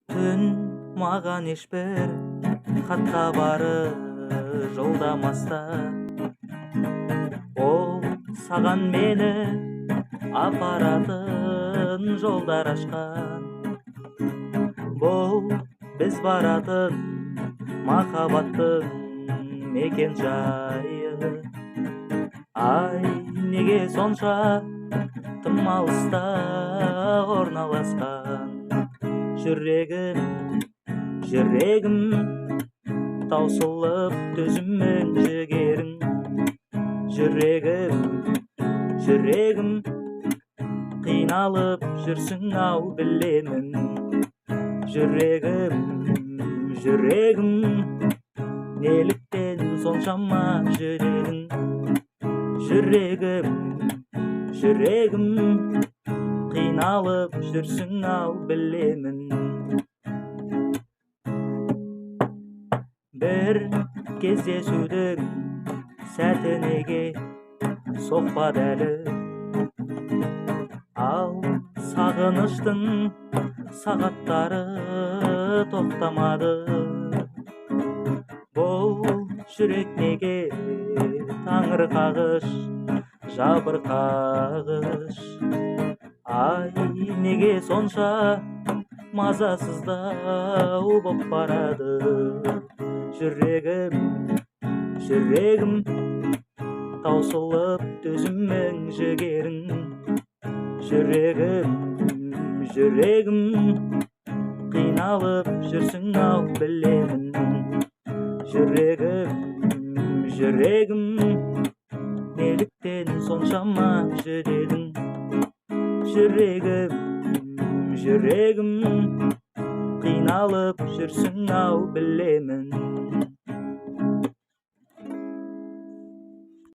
Түн маған ешбір хат хабары жолдамаста, ол саған мені апаратын жолдар ашқан. Бұл біз баратын махаббаттың мекен жайы. Ай, неге сонша тым алыста орналасқан. Жүрегім таусылып төзіммен жігерің. Жүрегім қиналып жүрсің ау білемін. Жүрегім неліктен соншама жүрегің. Жүрегім қиналып жүрсің ау білемін. Бір кездесудің сәті неге соқпады әлі, ал сағыныштың сағаттары тоқтамады. Бұл жүрек неге таңырқағыш, жабырқағыш. Ай, неге сонша мазасыздау боп барады. Жүрегім таусылып төзіммен жігерің. Жүрегім қиналып жүрсің ау білемін. Жүрегім неліктен соншама жүрегің. Жүрегім қиналып жүрсің ау білемін.